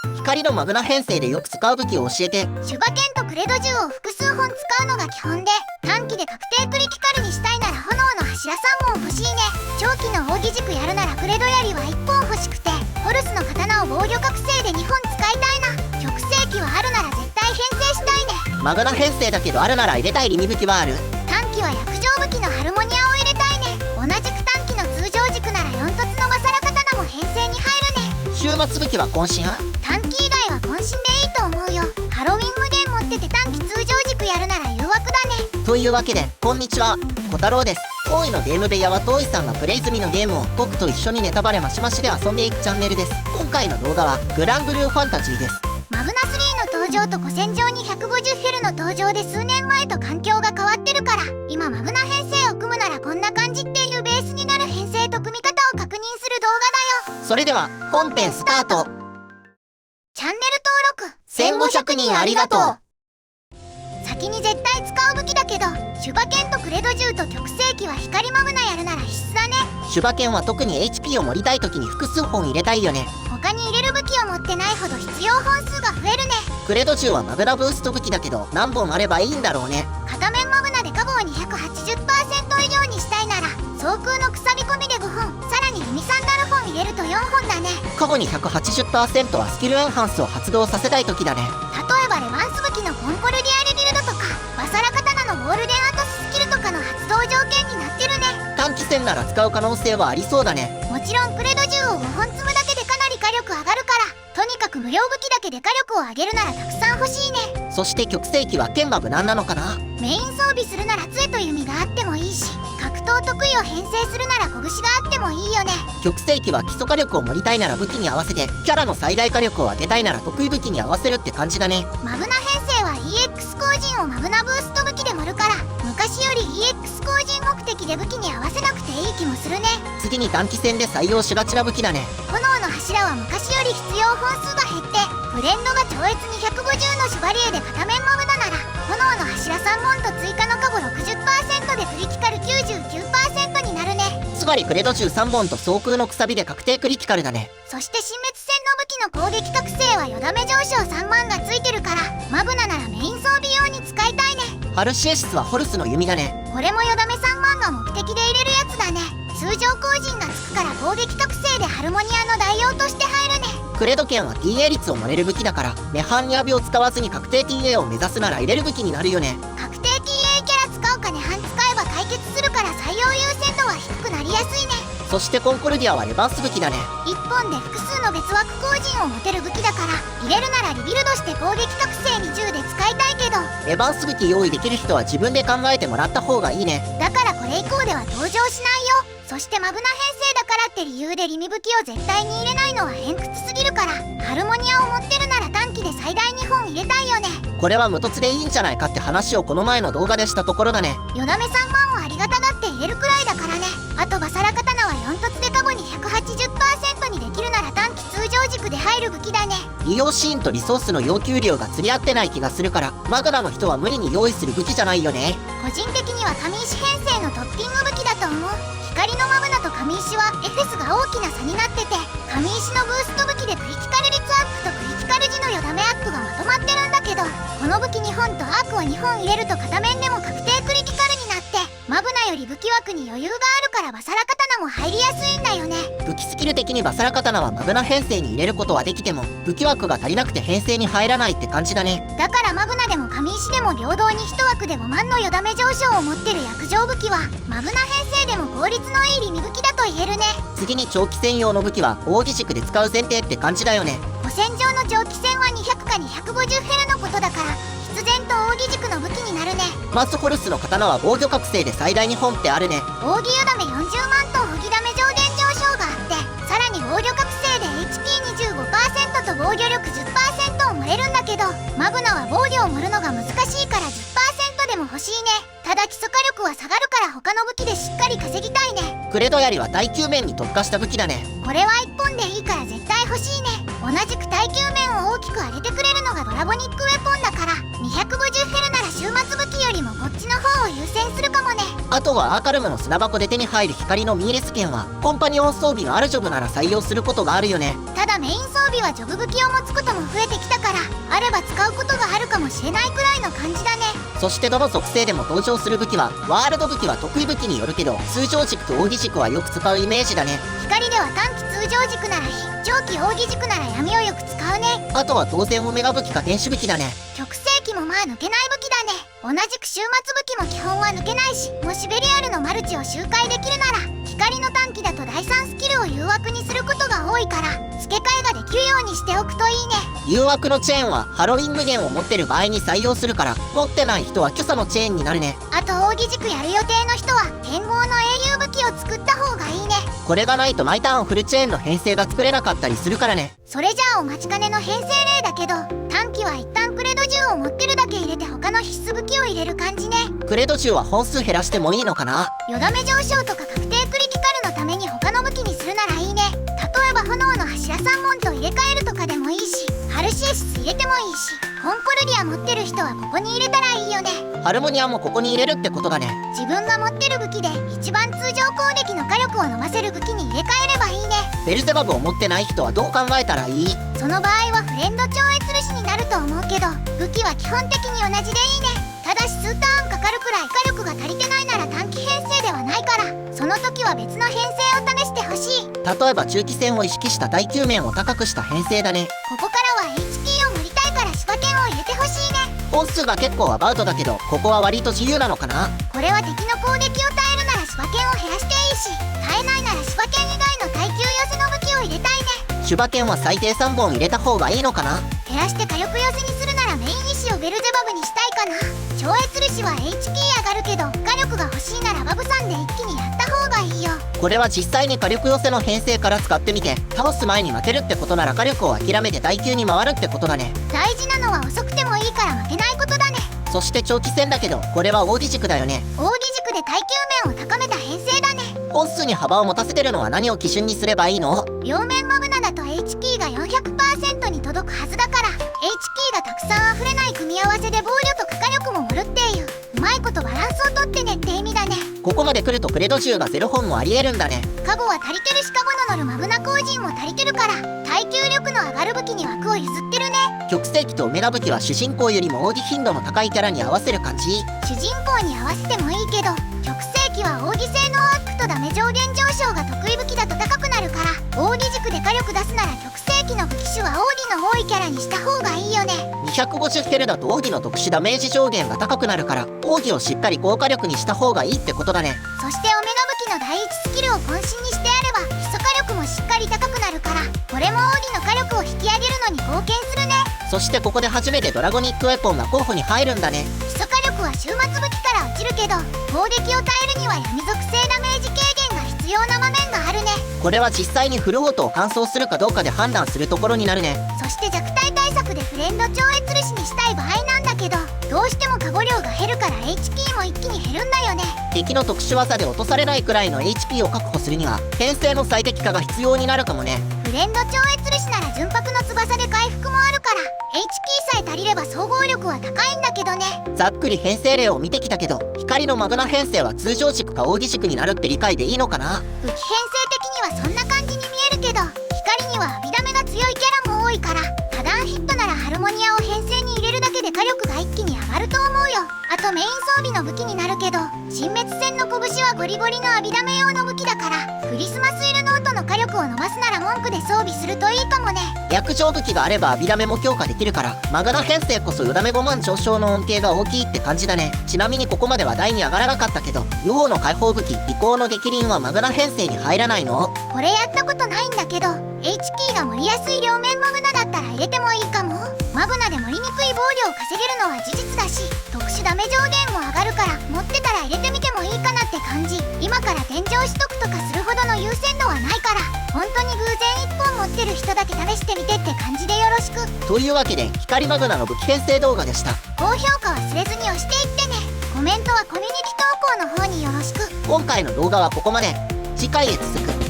光のマグナ編成でよく使う武器を教えて。手馬剣とクレド銃を複数本使うのが基本で、短期で確定クリティカルにしたいなら炎の柱3本欲しいね。長期の扇軸やるならクレド槍は1本欲しくて、ホルスの刀を防御覚醒で2本使いたいな。極星機はあるなら絶対編成したいね。マグナ編成だけどあるなら入れたいリミ武器はある。短期は薬状武器のハルモニアを入れたいね。同じく短期の通常軸なら4突のマサラ刀も編成に入るね。終末武器は渾身派？短期以外は渾身でいいと思うよ。ハロウィン無限持ってて短期通常軸やるなら誘惑だね。というわけで、こんにちは、小太郎です。当位のゲーム部屋は当位さんがプレイ済みのゲームを僕と一緒にネタバレマシマシで遊んでいくチャンネルです。今回の動画はグランブルーファンタジーです。マグナ3の登場と古戦場に150フェルの登場で数年前と環境が変わってるから、今マグナ編成を組むならこんな感じっていうベースになる編成と組み方を確認する動画だよ。それでは本編スタート。チャンネル登録1500人ありがとう。先に絶対使う武器だけど、手馬剣とクレド銃と極星機は光マグナやるなら必須だね。手馬剣は特に HP を盛りたい時に複数本入れたいよね。他に入れる武器を持ってないほど必要本数が増えるね。クレド銃はマグナブースト武器だけど何本あればいいんだろうね。片面マグナでカボを 280% 以上にしたいなら総空の鎖込みで5本、さらに弓サンダル本入れると4本だね。カゴに 180% はスキルエンハンスを発動させたい時だね。例えばレバンス武器のコンコルディアルビルドとかバサラ刀のゴールデンアトススキルとかの発動条件になってるね。短期戦なら使う可能性はありそうだね。もちろんクレド銃を5本積むだけでかなり火力上がるから、とにかく無料武器だけで火力を上げるならたくさん欲しいね。そして極星機は剣は無難なのかな。メイン装備するなら杖と弓があってもいいし、格闘得意を編成するなら拳があってもいいよね。極星機は基礎火力を盛りたいなら武器に合わせて、キャラの最大火力を上げたいなら得意武器に合わせるって感じだね。マグナ編成は EX 後陣をマグナブースト武器で盛るから、昔より EX 後陣目的で武器に合わせなくていい気もするね。次に短期戦で採用しがちな武器だね。炎の柱は昔より必要本数が減って、ブレンドが超越250のシュバリエで片面マグナなら炎の柱3本と追加のカゴ 60% でクリティカル 99% になるね。つまりクレド銃3本と総空のくさびで確定クリティカルだね。そして殲滅戦の武器の攻撃覚醒はよだめ上昇3万がついてるから、マグナならメイン装備用に使いたいね。ハルシエシスはホルスの弓だね。これもよだめ3万が目的で入れるやつだね。通常後陣がつくから攻撃覚醒でハルモニアの代用として入るね。クレド剣は TA 率を盛れる武器だから、メハンニャビを使わずに確定 TA を目指すなら入れる武器になるよね。確定 TA キャラ使うかネハン使えば解決するから採用優先度は低くなりやすいね。そしてコンコルディアはレバンス武器だね。1本で複数の別枠後陣を持てる武器だから、入れるならリビルドして攻撃覚醒20で使いたいけど、レバンス武器用意できる人は自分で考えてもらった方がいいね。だからこれ以降では登場しないよ。そしてマグナ編成だからって理由でリミ武器を絶対に入れないのは偏屈すぎるから、ハルモニアを持ってるなら短期で最大2本入れたいよね。これは無凸でいいんじゃないかって話をこの前の動画でしたところだね。よだめ3万をありがたがって入れるくらいだからね。あとバサラ刀は4突でカゴに 180% にできるなら短期通常軸で入る武器だね。利用シーンとリソースの要求量が釣り合ってない気がするから、マグナの人は無理に用意する武器じゃないよね。個人的には紙石編成のトッピング武器だと思う。光のマグナと紙石はエフェスが大きな差になってて、紙石のブースト武器でクリティカル率アップとクリティカル時のよだめアップがまとまってるんだけど、この武器2本とアークを2本入れると片面でも確定クリティカルになって、マグナより武器枠に余裕があるからバサラ刀も入りやすいんだよね。武器スキル的にバサラ刀はマグナ編成に入れることはできても、武器枠が足りなくて編成に入らないって感じだね。だからマグナでも紙石でも平等に1枠で5万のよだめ上昇を持ってる薬状武器はマグナ編成でも効率のいいリミ武器だと言えるね。次に長期戦用の武器は扇軸で使う前提って感じだよね。古戦場の長期戦は200か250フェルのことだから、必然と扇軸の武器になるね。マスホルスの刀は防御覚醒で最大2本ってあるね。扇よだめ40万と吹きだめ上限上昇があって、さらに防御覚醒で HP25% と防御力 10% を盛れるんだけど、マグナは防御を盛るのが難しいから 10% でも欲しいね。ただ基礎火力は下がるから他の武器でしっかり稼ぎたいね。クレド槍は耐久面に特化した武器だね。これは1本でいいから絶対欲しいね。同じく耐久面を大きく上げてくれるのがドラゴニックウェポンだから、250フェルなら終末武器よりもこっちの方を優先するかもね。あとはアーカルムの砂箱で手に入る光のミーレス剣はコンパニオン装備があるジョブなら採用することがあるよね。ただメイン装備はジョブ武器を持つことも増えてきたから、あれば使うことがあるかもしれないくらいの感じだね。そしてどの属性でも登場する武器はワールド武器は得意武器によるけど、通常軸と奥義軸はよく使うイメージだね。光では短期通常軸なら火、長期奥義軸なら闇をよく使うね。あとは当然オメガ武器か天使武器だね。極星機もまあ抜けない武器だね。同じく終末武器も基本は抜けないし、もしベリアルのマルチを周回できるなら光の短期だと第3スキルを誘惑にすることが多いから、付け替えができるようにしておくといいね。誘惑のチェーンはハロウィング弦を持ってる場合に採用するから、持ってない人は巨佐のチェーンになるね。あと奥義軸やる予定の人は剣豪の英雄武器を作った方がいいね。これがないと毎ターンフルチェーンの編成が作れなかったりするからね。それじゃあお待ちかねの編成例だけど、短期は一旦クレド銃を持ってるだけ入れて他の必須武器を入れる感じね。クレド銃は本数減らしてもいいのかな。よだめ上昇とか確定クリティカルのために他の武器にするならいいね。例えば炎の柱3門と入れ替えるとかでもいいし、ハルシエシス入れてもいいし、コンコルディア持ってる人はここに入れたらいいよね。ハルモニアもここに入れるってことだね。自分が持ってる武器で一番通常攻撃の火力を飲ませる武器に入れ替えればいいね。ベルゼバブを持ってない人はどう考えたらいい？その場合はフレンド超越ルシになると思うけど、武器は基本的に同じでいいね。ただし数ターンかかるくらい火力が足りてないなら短期編成ではないから、その時は別の編成を試してほしい。例えば中期戦を意識した耐久面を高くした編成だね。ここからは HP を盛りたいから芝剣を入れてほしいね。本数が結構アバウトだけど、ここは割と自由なのかな。これは敵の攻撃を耐えるなら芝剣を減らしていいし、耐えないなら芝剣以外の耐久寄せの武器を入れたいね。手馬剣は最低3本入れた方がいいのかな。減らして火力寄せにするならメイン石をベルゼバブにしたいかな。超越ルシは HP 上がるけど火力が欲しいならバブさんで一気にやった方がいいよ。これは実際に火力寄せの編成から使ってみて、倒す前に負けるってことなら火力を諦めて耐久に回るってことだね。大事なのは遅くてもいいから負けないことだね。そして長期戦だけど、これは奥義軸だよね。奥義軸で耐久面を高めた編成だね。本数に幅を持たせてるのは何を基準にすればいいの？両面マグナだと HP が 400% に届くはずだから、 HP がたくさん溢れない組み合わせで防御と火力も盛るっていう、うまいことバランスをとってねって意味だね。ここまで来るとクレド銃が0本もありえるんだね。カゴは足りてるし、カゴの乗るマグナ工人も足りてるから、耐久力の上がる武器に枠を譲ってるね。極星機とメガ武器は主人公よりも奥義頻度の高いキャラに合わせる感じ。主人公に合わせてもいいけど、極星機は奥義性能アップとダメ上限上昇が得意武器だと高くなるから、奥義軸で火力出すなら極星機の武器種は奥義の多いキャラにした方がいいよね。250ヘルだと奥義の特殊ダメージ上限が高くなるから、奥義をしっかり高火力にした方がいいってことだね。そしてオメガ武器の第一スキルを渾身にしてやれば基礎火力もしっかり高くなるから、これも奥義の火力を引き上げるのに貢献するね。そしてここで初めてドラゴニックウェポンが候補に入るんだね。基礎火力は終末武器から落ちるけど、攻撃を耐えるには闇属性ダメージ軽減が必要な場面があるね。これは実際にフルオートを完走するかどうかで判断するところになるね。そして弱体対策でフレンド超越ルシにしたい場合なんだけど、どうしてもカゴ量が減るから HP も一気に減るんだよね。敵の特殊技で落とされないくらいの HP を確保するには編成の最適化が必要になるかもね。フレンド超越ルシなら純白の翼で回復もあるから、 HP さえ足りれば総合力は高いんだけどね。ざっくり編成例を見てきたけど、光のマグナ編成は通常軸か奥義軸になるって理解でいいのかな。武器編成的にはそんな感じに見えるけど、光にはアビダメが強いキャラも多いから、多段ヒットならハルモニアを編成に入れるだけで火力が一気に上がると思うよ。あとメイン装備の武器になるけど、新滅戦の拳はゴリゴリのアビダメ用の武器だから、クリスマスイルノートの火力を伸ばすなら文句で装備するといいかもね。略上武器があればアビダメも強化できるから、マグナ編成こそウダメ5万上昇の恩恵が大きいって感じだね。ちなみにここまでは台に上がらなかったけど、右方の解放武器移行の激鱗はマグナ編成に入らないの？これやったことないんだけど、 HP が盛りやすい両面マグナだったら入れてもいいかも。マグナで盛りにくい防御を稼げるのは事実だし、特殊ダメ上限も上がるから、持ってたら入れてみてもいいかなって感じ。今から天井取得とかするほどの優先度はないから、本当に偶然1本持ってる人だけ試してみてって感じでよろしく。というわけで光マグナの武器編成動画でした。高評価忘れずに押していってね。コメントはコミュニティ投稿の方によろしく。今回の動画はここまで。次回へ続く。